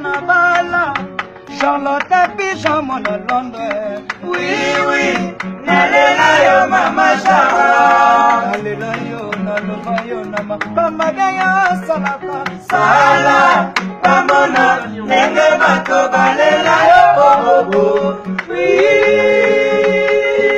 Nabala, Charlotte Pigeon, mon Londres. Oui, oui, nalela yo mama Charlotte. Nalela yo, naloba yo nama. Pamagaya salaka. Sala, pamona, nenge bato balela yo.